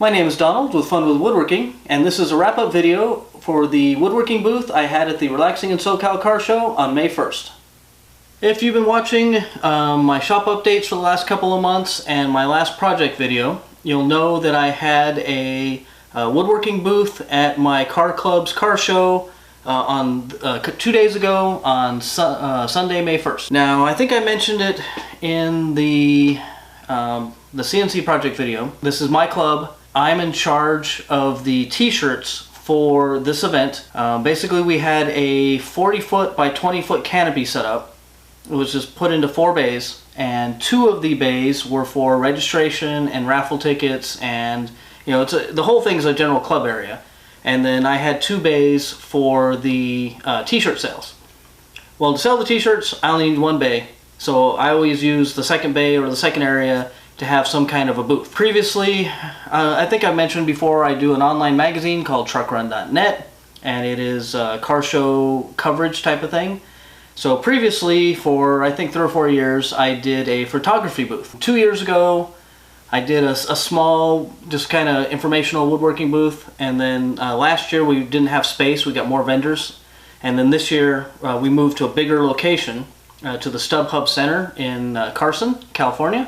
My name is Donald with Fun with Woodworking, and this is a wrap-up video for the woodworking booth I had at the Relaxing in SoCal Car Show on May 1st. If you've been watching my shop updates for the last couple of months and my last project video, you'll know that I had a woodworking booth at my car club's car show on 2 days ago on Sunday, May 1st. Now, I think I mentioned it in the CNC project video. This is my club. I'm in charge of the t-shirts for this event. Basically, we had a 40-foot by 20-foot canopy set up. It was just put into 4 bays, and 2 of the bays were for registration and raffle tickets, and the whole thing's a general club area. And then I had 2 bays for the t-shirt sales. Well, to sell the t-shirts, I only need 1 bay, so I always use the second bay or the second area to have some kind of a booth. Previously, I think I mentioned before, I do an online magazine called truckrun.net, and it is a car show coverage type of thing. So previously, for I think 3 or 4 years, I did a photography booth. 2 years ago, I did a small, just kind of informational woodworking booth, and then last year we didn't have space, we got more vendors, and then this year we moved to a bigger location, to the StubHub Center in Carson, California,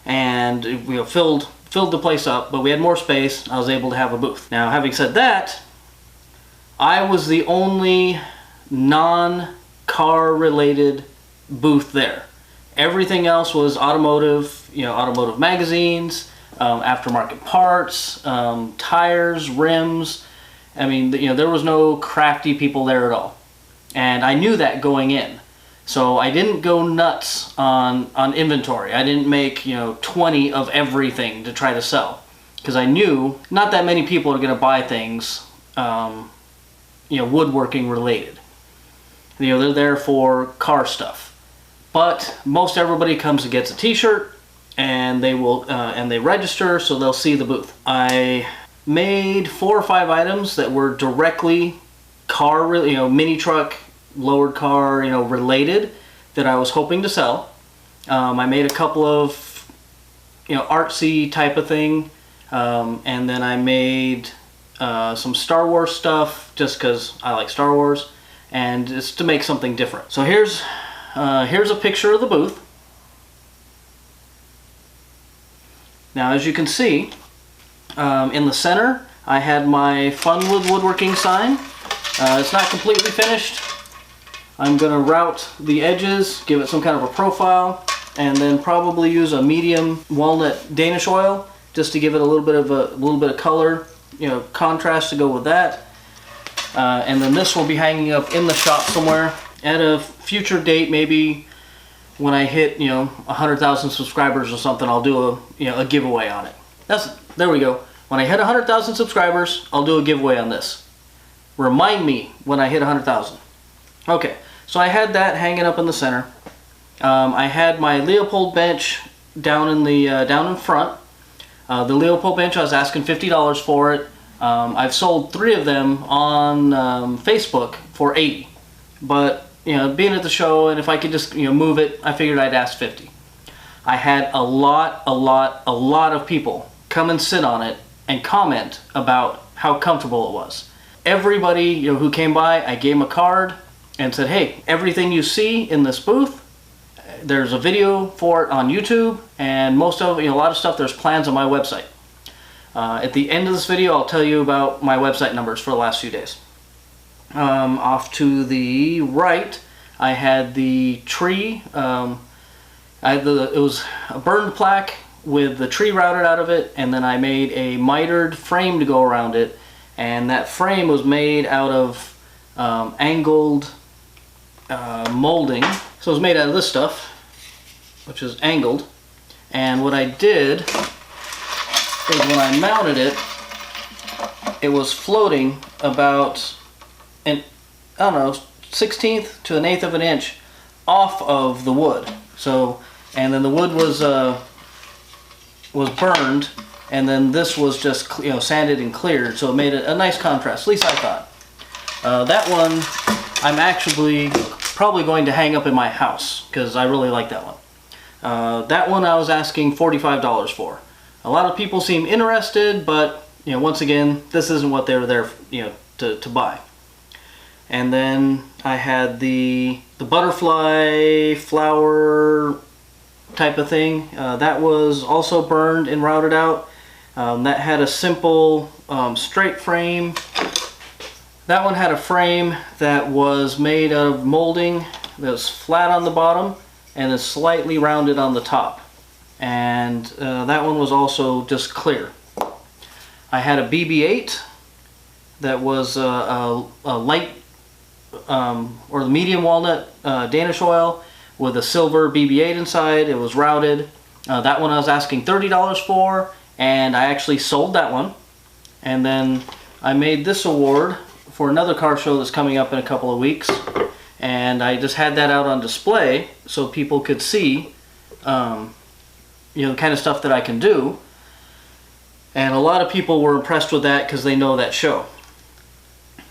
and we filled the place up, but we had more space. I was able to have a booth. Now, having said that, I was the only non-car related booth there. Everything else was automotive, automotive magazines, aftermarket parts, tires, rims. I mean, there was no crafty people there at all. And I knew that going in. So I didn't go nuts on inventory. I didn't make 20 of everything to try to sell, because I knew not that many people are going to buy things woodworking related. They're there for car stuff. But most everybody comes and gets a t-shirt, and they will and they register, so they'll see the booth. I made 4 or 5 items that were directly car, mini truck, lowered car, related, that I was hoping to sell. I made a couple of, artsy type of thing, and then I made some Star Wars stuff just because I like Star Wars, and just to make something different. So here's a picture of the booth. Now, as you can see, in the center, I had my Fun with Woodworking sign. It's not completely finished. I'm going to route the edges, give it some kind of a profile, and then probably use a medium walnut Danish oil just to give it a little bit of color, contrast to go with that. And then this will be hanging up in the shop somewhere. At a future date, maybe when I hit 100,000 subscribers or something, I'll do a giveaway on it. There we go. When I hit 100,000 subscribers, I'll do a giveaway on this. Remind me when I hit 100,000. Okay, so I had that hanging up in the center. I had my Leopold bench down in front. The Leopold bench, I was asking $50 for it. I've sold 3 of them on Facebook for $80. But being at the show, and if I could just move it, I figured I'd ask $50. I had a lot of people come and sit on it and comment about how comfortable it was. Everybody who came by, I gave them a card and said, hey, everything you see in this booth, there's a video for it on YouTube, and most of a lot of stuff, there's plans on my website. At the end of this video, I'll tell you about my website numbers for the last few days. Off to the right, I had the tree. It was a burned plaque with the tree routed out of it, and then I made a mitered frame to go around it, and that frame was made out of angled molding. So it was made out of this stuff, which is angled, and what I did is when I mounted it, it was floating about an, 1/16 to 1/8 of an inch off of the wood. So, and then the wood was burned, and then this was just sanded and cleared, so it made a nice contrast. At least I thought. That one I'm actually probably going to hang up in my house because I really like that one. That one I was asking $45 for. A lot of people seem interested, but once again, this isn't what they were there to buy. And then I had the butterfly flower type of thing. That was also burned and routed out. That had a simple straight frame. That one had a frame that was made out of molding that was flat on the bottom and is slightly rounded on the top. And that one was also just clear. I had a BB-8 that was a light or the medium walnut Danish oil with a silver BB-8 inside. It was routed. That one I was asking $30 for, and I actually sold that one. And then I made this award for another car show that's coming up in a couple of weeks, and I just had that out on display so people could see the kind of stuff that I can do. And a lot of people were impressed with that because they know that show.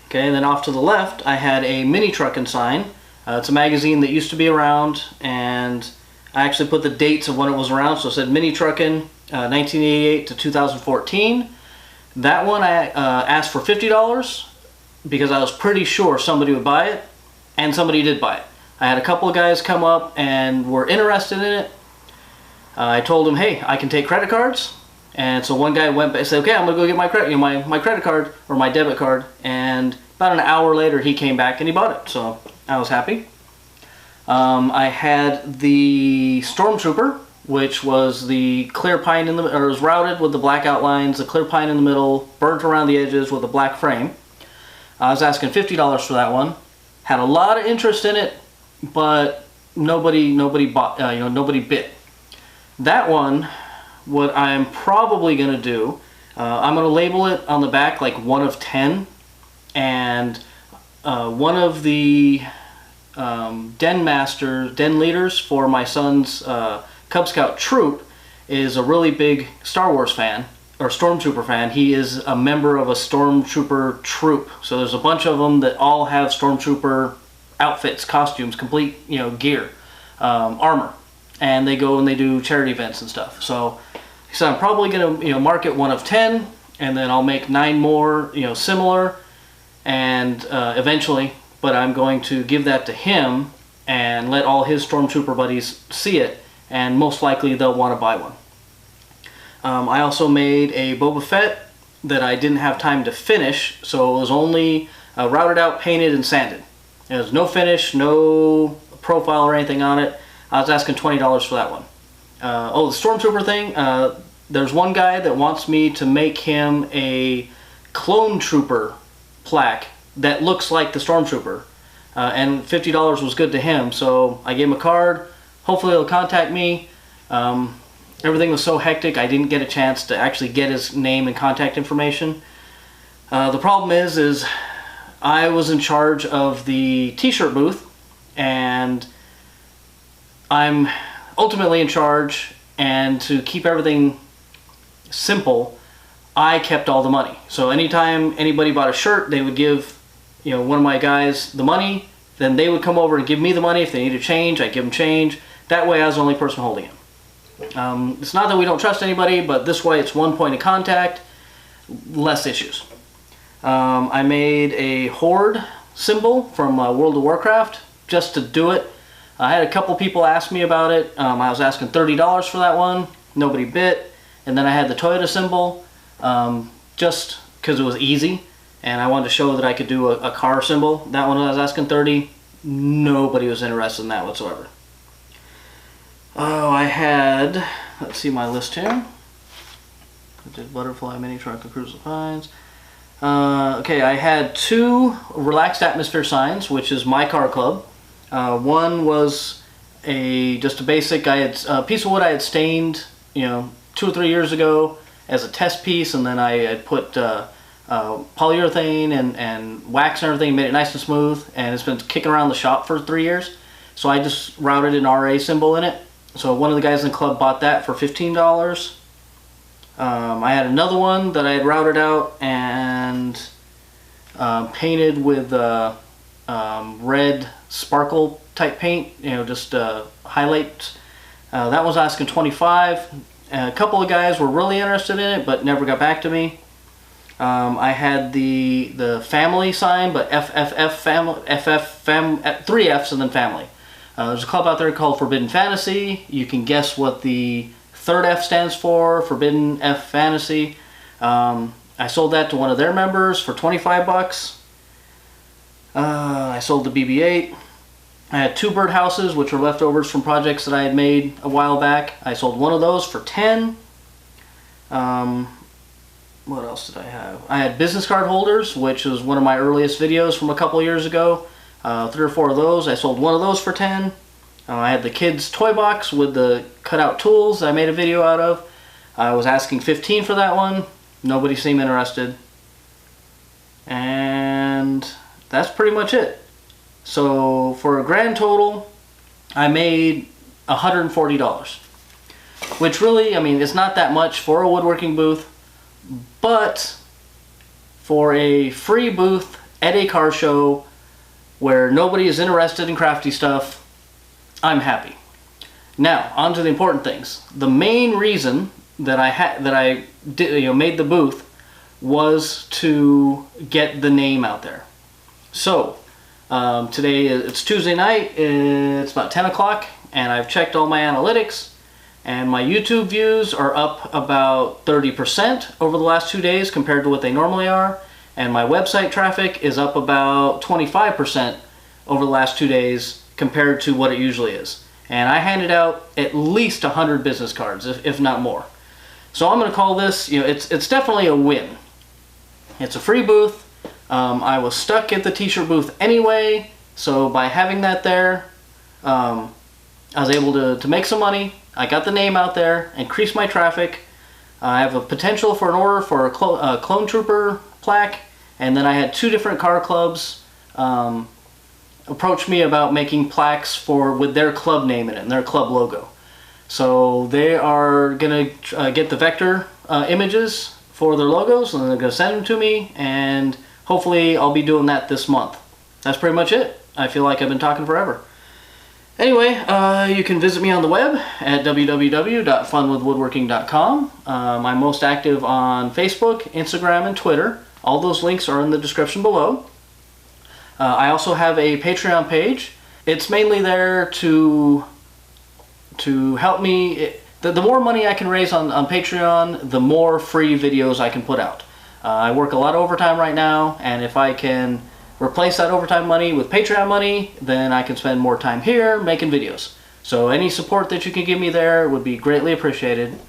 Okay, and then off to the left I had a mini trucking sign. It's a magazine that used to be around, and I actually put the dates of when it was around, so it said Mini Truckin' 1988 to 2014. That one I asked for $50 because I was pretty sure somebody would buy it, and somebody did buy it. I had a couple of guys come up and were interested in it. I told them, hey, I can take credit cards. And so one guy went and said, okay, I'm gonna go get my credit, my credit card or my debit card. And about an hour later, he came back and he bought it. So I was happy. I had the Stormtrooper, which was the clear pine in the, or it was routed with the black outlines, the clear pine in the middle, burnt around the edges with a black frame. I was asking $50 for that one. Had a lot of interest in it, but nobody bought, nobody bid. That one, what I'm probably going to do, I'm going to label it on the back like 1 of 10, and one of the den leaders for my son's Cub Scout troop is a really big Star Wars fan, or Stormtrooper fan. He is a member of a Stormtrooper troop, so there's a bunch of them that all have Stormtrooper outfits, costumes, complete gear, armor, and they go and they do charity events and stuff. So I'm probably gonna mark it 1 of 10, and then I'll make 9 more similar, and eventually, but I'm going to give that to him and let all his Stormtrooper buddies see it, and most likely they'll want to buy one. I also made a Boba Fett that I didn't have time to finish, so it was only routed out, painted, and sanded. There's no finish, no profile or anything on it. I was asking $20 for that one. Oh, the Stormtrooper thing, there's one guy that wants me to make him a clone trooper plaque that looks like the Stormtrooper, and $50 was good to him, so I gave him a card. Hopefully he'll contact me. Everything was so hectic I didn't get a chance to actually get his name and contact information. The problem is I was in charge of the t-shirt booth, and I'm ultimately in charge, and to keep everything simple, I kept all the money. So anytime anybody bought a shirt, they would give one of my guys the money, then they would come over and give me the money. If they needed change, I'd give them change. That way I was the only person holding it. It's not that we don't trust anybody, but this way it's one point of contact, less issues. I made a horde symbol from World of Warcraft just to do it. I had a couple people ask me about it. I was asking $30 for that one. Nobody bit. And then I had the Toyota symbol just because it was easy, and I wanted to show that I could do a car symbol. That one I was asking $30. Nobody was interested in that whatsoever. Oh, I had, let's see my list here. I did butterfly, mini truck, and cruise of pines. Okay, I had 2 relaxed atmosphere signs, which is my car club. One was just a basic. I had a piece of wood I had stained 2 or 3 years ago as a test piece, and then I had put polyurethane and wax and everything, made it nice and smooth, and it's been kicking around the shop for 3 years. So I just routed an RA symbol in it. So one of the guys in the club bought that for $15. I had another one that I had routed out and painted with red sparkle type paint, just highlights. That was asking $25, A couple of guys were really interested in it, but never got back to me. I had the family sign, but FFF family, 3 F's and then family. There's a club out there called Forbidden Fantasy. You can guess what the third F stands for, Forbidden F Fantasy. I sold that to one of their members for 25 bucks. I sold the BB-8. I had 2 birdhouses, which were leftovers from projects that I had made a while back. I sold one of those for 10. What else did I have? I had business card holders, which was one of my earliest videos from a couple years ago. 3 or 4 of those. I sold one of those for 10. I had the kids' toy box with the cutout tools that I made a video out of. I was asking 15 for that one. Nobody seemed interested. And that's pretty much it. So for a grand total, I made $140. Which really, I mean, it's not that much for a woodworking booth. But for a free booth at a car show where nobody is interested in crafty stuff, I'm happy. Now, on to the important things. The main reason that I made the booth was to get the name out there. So, today it's Tuesday night, it's about 10 o'clock, and I've checked all my analytics, and my YouTube views are up about 30% over the last 2 days compared to what they normally are, and my website traffic is up about 25% over the last 2 days compared to what it usually is. And I handed out at least 100 business cards, if not more. So I'm going to call this, it's definitely a win. It's a free booth. I was stuck at the t-shirt booth anyway, so by having that there, I was able to make some money. I got the name out there, increased my traffic. I have a potential for an order for a Clone Trooper plaque, and then I had 2 different car clubs approach me about making plaques with their club name in it and their club logo. So they are going to get the vector images for their logos, and they're going to send them to me, and hopefully I'll be doing that this month. That's pretty much it. I feel like I've been talking forever. Anyway, you can visit me on the web at www.funwithwoodworking.com. I'm most active on Facebook, Instagram, and Twitter. All those links are in the description below. I also have a Patreon page. It's mainly there to help me. The more money I can raise on Patreon, the more free videos I can put out. I work a lot of overtime right now, and if I can replace that overtime money with Patreon money, then I can spend more time here making videos. So any support that you can give me there would be greatly appreciated.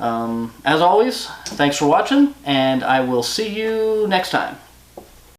As always, thanks for watching, and I will see you next time.